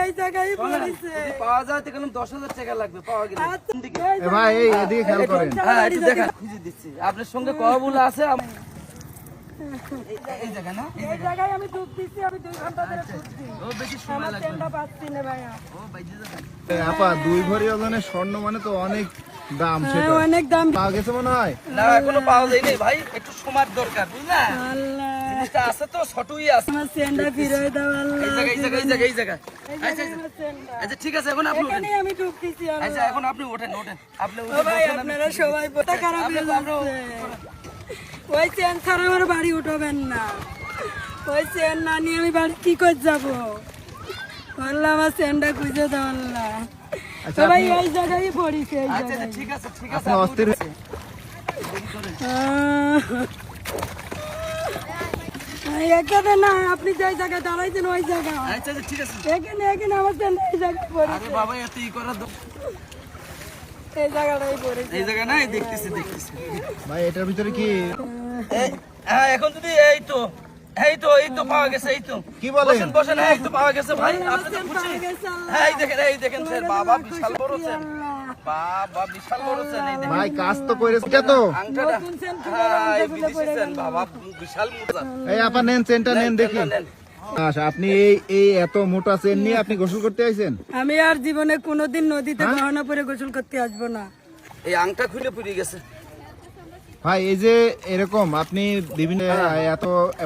এই জায়গায় পড়েছে। পাওয়া যায় তো কেন 10,000 টাকা লাগবে পাওয়া গেলে। ভাই এদিকে খেয়াল করেন। হ্যাঁ একটু দেখা খুঁজে দিচ্ছি আপনার সঙ্গে কথা বলে আছে এই জায়গা না এই জায়গায় আমি ডুব দিচ্ছি, আমি 2 ঘন্টা ধরে খুঁজছি। ও বেশি সময় আমার লাগবে ট্রেনটা পাচ্ছি না ভাইয়া। ও বাইজে যাবে আপা 2 ভরি ওজনের স্বর্ণ মানে তো অনেক দাম, হ্যাঁ, সেটা অনেক দাম। পাওয়া গেছে মনে হয়। না এখনো পাওয়া যায়নি ভাই একটু সময় দরকার বুঝলা আল্লাহ, জিনিসটা আছে তো ছোটই আছে আমার ট্রেনটা ফিরিয়ে দাও আল্লাহ। এই জায়গা এই জায়গায় আমার ট্রেনটা। আচ্ছা ঠিক আছে এখন আপনি ওঠেন এখানেই আমি ডুব দিচ্ছি আল্লাহ। আচ্ছা এখন আপনি ওঠেন আপনি ও উঠে ভাই, বসেন, আমি- আপনারা সবাই বোঝা খারাপ হয়ে যাচ্ছে। ওই চেন ছাড়া আমার বাড়ি উঠবেন না। ওই চেন না নিয়ে আমি বাড়ি কি করে যাবো? আল্লাহ, আমার চেনটা খুঁজে দাও আল্লাহ। আচ্ছা, ও ভাই, আপনি- এই জায়গায় পড়িছে, এই আচ্ছা জায়গায়। ঠিক আছে আপনি অস্থির এখানে না, আপনি যে জায়গায় দাঁড়াইছেন ওই জায়গা। আচ্ছা ঠিক আছে এখানে আমার চেন এই জায়গায় আরে পড়িছে। বাবা এত ই করার এই জায়গাটাই পড়েছে। এই জায়গা না দেখতেছি ভাই এটার ভিতরে কি হ্যাঁ এখন যদি এই তো পাওয়া গেছে এই তো কি বলেন? বসেন হ্যাঁ এই তো পাওয়া গেছে ভাই আমার আপনি তো চেন খুশি পাওয়া গেছে আল্লাহ। হ্যাঁ এই দেখেন স্যার বাবা বিশাল বড় চেন বাবা বিশাল বড় চেন এই দেখেন ভাই কাজ তো করেছে এটা তো। আংটাটা নতুন চেন খুলে হ্যাঁ এই আংটা খুলে বিদেশি পড়ে চেন গেল। বাবা বিশাল মোটা এই আপা নেন চেনটা নেন দেখি। নেন। আচ্ছা আপনি এই এত মোটা চেন নিয়ে আপনি গোসল করতে আইছেন? আমি আর জীবনে কোনোদিন নদীতে গহনা পরে গোসল করতে আসবো না। এই আংটা খুলে পড়ে গেছে ভাই এই যে এরকম আপনি বিভিন্ন এত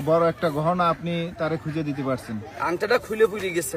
বড় একটা গহনা আপনি তারে খুঁজে দিতে পারছেন। আংটাটা খুলে পড়ে গেছে